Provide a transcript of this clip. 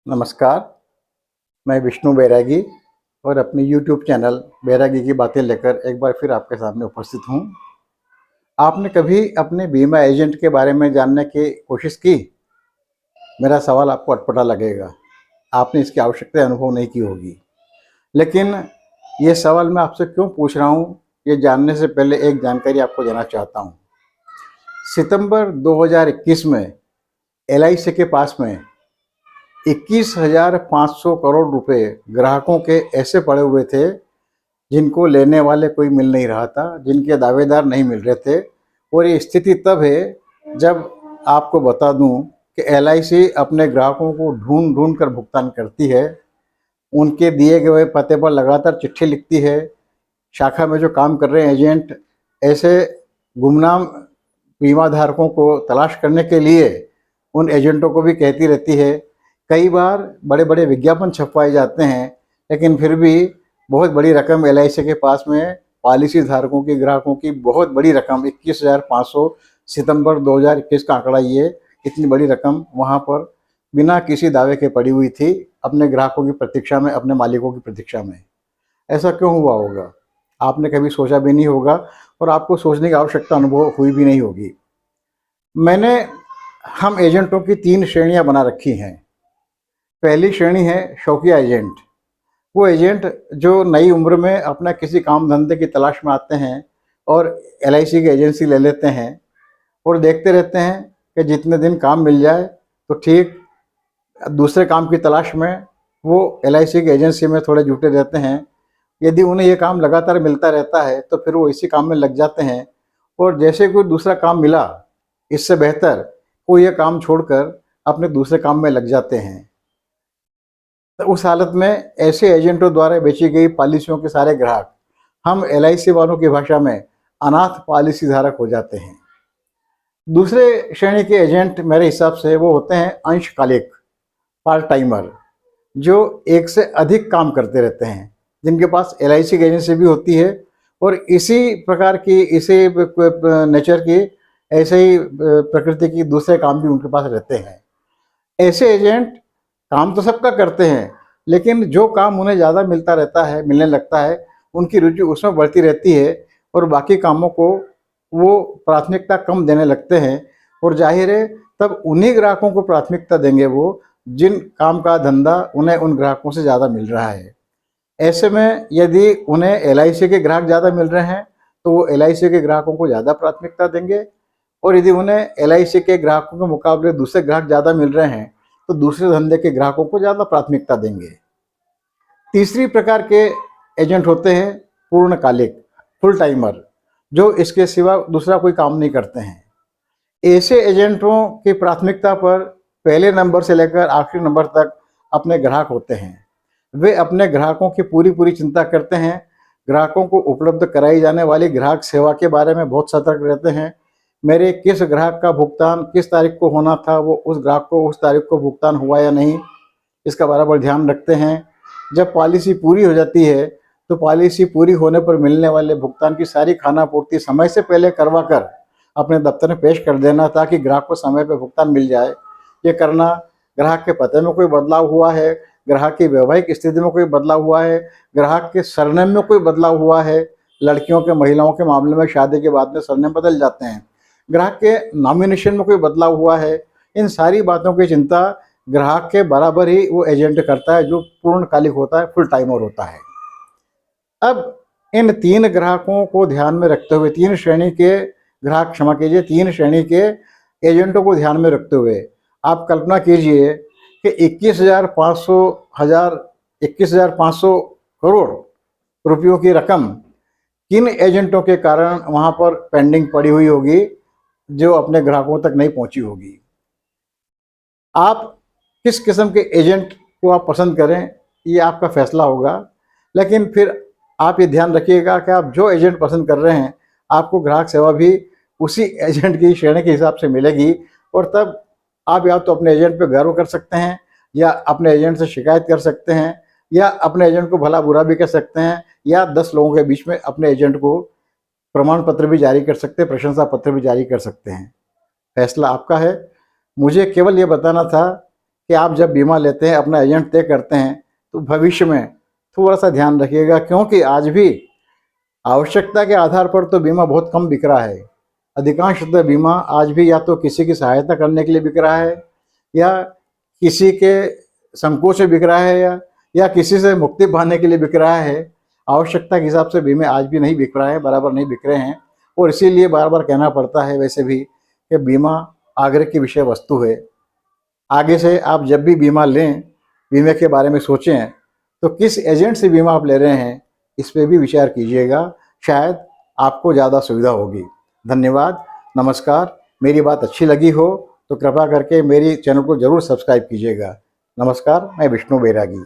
नमस्कार, मैं विष्णु बैरागी और अपनी यूट्यूब चैनल बैरागी की बातें लेकर एक बार फिर आपके सामने उपस्थित हूँ। आपने कभी अपने बीमा एजेंट के बारे में जानने की कोशिश की? मेरा सवाल आपको अटपटा लगेगा। आपने इसकी आवश्यकता अनुभव नहीं की होगी। लेकिन ये सवाल मैं आपसे क्यों पूछ रहा हूँ, ये जानने से पहले एक जानकारी आपको देना चाहता हूँ। सितंबर 2021 में एलआईसी के पास में 21,500 करोड़ रुपए ग्राहकों के ऐसे पड़े हुए थे जिनको लेने वाले कोई मिल नहीं रहा था, जिनके दावेदार नहीं मिल रहे थे। और ये स्थिति तब है जब आपको बता दूं कि एलआईसी अपने ग्राहकों को ढूंढ ढूंढ कर भुगतान करती है। उनके दिए गए पते पर लगातार चिट्ठी लिखती है। शाखा में जो काम कर रहे हैं एजेंट, ऐसे गुमनाम बीमा धारकों को तलाश करने के लिए उन एजेंटों को भी कहती रहती है। कई बार बड़े बड़े विज्ञापन छपवाए जाते हैं, लेकिन फिर भी बहुत बड़ी रकम एलआईसी के पास में पॉलिसी धारकों की, ग्राहकों की बहुत बड़ी रकम 21,500 सितंबर 2021 का आंकड़ा, ये इतनी बड़ी रकम वहाँ पर बिना किसी दावे के पड़ी हुई थी अपने ग्राहकों की प्रतीक्षा में, अपने मालिकों की प्रतीक्षा में। ऐसा क्यों हुआ होगा? आपने कभी सोचा भी नहीं होगा और आपको सोचने की आवश्यकता अनुभव हुई भी नहीं होगी। मैंने हम एजेंटों की 3 श्रेणियां बना रखी हैं। पहली श्रेणी है शौकिया एजेंट। वो एजेंट जो नई उम्र में अपना किसी काम धंधे की तलाश में आते हैं और एलआईसी की एजेंसी ले लेते हैं और देखते रहते हैं कि जितने दिन काम मिल जाए तो ठीक, दूसरे काम की तलाश में वो एलआईसी की एजेंसी में थोड़े जुटे रहते हैं। यदि उन्हें ये काम लगातार मिलता रहता है तो फिर वो इसी काम में लग जाते हैं और जैसे कोई दूसरा काम मिला इससे बेहतर, वो ये काम छोड़कर अपने दूसरे काम में लग जाते हैं। तो उस हालत में ऐसे एजेंटों द्वारा बेची गई पॉलिसियों के सारे ग्राहक, हम एलआईसी वालों की भाषा में अनाथ पॉलिसी धारक हो जाते हैं। दूसरे श्रेणी के एजेंट मेरे हिसाब से वो होते हैं अंशकालिक, पार्ट टाइमर, जो एक से अधिक काम करते रहते हैं, जिनके पास एलआईसी की एजेंसी भी होती है और इसी प्रकार की, इसी नेचर की, ऐसे ही प्रकृति की दूसरे काम भी उनके पास रहते हैं। ऐसे एजेंट काम तो सबका करते हैं, लेकिन जो काम उन्हें ज़्यादा मिलता रहता है, मिलने लगता है, उनकी रुचि उसमें बढ़ती रहती है और बाकी कामों को वो प्राथमिकता कम देने लगते हैं। और जाहिर है तब उन्हीं ग्राहकों को प्राथमिकता देंगे वो जिन काम का धंधा उन्हें उन ग्राहकों से ज़्यादा मिल रहा है। ऐसे में यदि उन्हें एलआईसी के ग्राहक ज़्यादा मिल रहे हैं तो वो एलआईसी के ग्राहकों को ज़्यादा प्राथमिकता देंगे, और यदि उन्हें एलआईसी के ग्राहकों के मुकाबले दूसरे ग्राहक ज़्यादा मिल रहे हैं तो दूसरे धंधे के ग्राहकों को ज़्यादा प्राथमिकता देंगे। तीसरी प्रकार के एजेंट होते हैं पूर्णकालिक, फुल टाइमर, जो इसके सिवा दूसरा कोई काम नहीं करते हैं। ऐसे एजेंटों की प्राथमिकता पर पहले नंबर से लेकर आखिरी नंबर तक अपने ग्राहक होते हैं। वे अपने ग्राहकों की पूरी पूरी चिंता करते हैं। ग्राहकों को उपलब्ध कराई जाने वाली ग्राहक सेवा के बारे में बहुत सतर्क रहते हैं। मेरे किस ग्राहक का भुगतान किस तारीख को होना था, वो उस ग्राहक को उस तारीख को भुगतान हुआ या नहीं, इसका बराबर ध्यान रखते हैं। जब पॉलिसी पूरी हो जाती है तो पॉलिसी पूरी होने पर मिलने वाले भुगतान की सारी खानापूर्ति समय से पहले करवा कर अपने दफ्तर में पेश कर देना, ताकि ग्राहक को समय पर भुगतान मिल जाए। ये करना, ग्राहक के पते में कोई बदलाव हुआ है, ग्राहक की वैवाहिक स्थिति में कोई बदलाव हुआ है, ग्राहक के सरनेम में कोई बदलाव हुआ है, लड़कियों के, महिलाओं के मामले में शादी के बाद में सरनेम बदल जाते हैं, ग्राहक के नॉमिनेशन में कोई बदलाव हुआ है, इन सारी बातों की चिंता ग्राहक के बराबर ही वो एजेंट करता है जो पूर्णकालिक होता है, फुल टाइमर होता है। अब इन 3 ग्राहकों को ध्यान में रखते हुए, 3 श्रेणी के ग्राहक, क्षमा कीजिए, 3 श्रेणी के एजेंटों को ध्यान में रखते हुए आप कल्पना कीजिए कि 21,500 करोड़ रुपयों की रकम किन एजेंटों के कारण वहाँ पर पेंडिंग पड़ी हुई होगी, जो अपने ग्राहकों तक नहीं पहुँची होगी। आप किस किस्म के एजेंट को आप पसंद करें, ये आपका फैसला होगा। लेकिन फिर आप ये ध्यान रखिएगा कि आप जो एजेंट पसंद कर रहे हैं, आपको ग्राहक सेवा भी उसी एजेंट की श्रेणी के हिसाब से मिलेगी। और तब आप या तो अपने एजेंट पे गर्व कर सकते हैं, या अपने एजेंट से शिकायत कर सकते हैं, या अपने एजेंट को भला बुरा भी कह सकते हैं, या 10 लोगों के बीच में अपने एजेंट को प्रमाण पत्र भी जारी कर सकते हैं, प्रशंसा पत्र भी जारी कर सकते हैं। फैसला आपका है। मुझे केवल ये बताना था कि आप जब बीमा लेते हैं, अपना एजेंट तय करते हैं, तो भविष्य में थोड़ा सा ध्यान रखिएगा, क्योंकि आज भी आवश्यकता के आधार पर तो बीमा बहुत कम बिक रहा है। अधिकांशतः बीमा आज भी या तो किसी की सहायता करने के लिए बिक रहा है, या किसी के संकोच से बिक रहा है, या किसी से मुक्ति पाने के लिए बिक रहा है। आवश्यकता के हिसाब से बीमे आज भी नहीं बिक रहा है, बराबर नहीं बिक रहे हैं। और इसीलिए बार बार कहना पड़ता है वैसे भी कि बीमा आग्रह की विषय वस्तु है। आगे से आप जब भी बीमा लें, बीमे के बारे में सोचें तो किस एजेंट से बीमा आप ले रहे हैं, इस पर भी विचार कीजिएगा, शायद आपको ज़्यादा सुविधा होगी। धन्यवाद, नमस्कार। मेरी बात अच्छी लगी हो तो कृपया करके मेरी चैनल को ज़रूर सब्सक्राइब कीजिएगा। नमस्कार, मैं विष्णु बैरागी।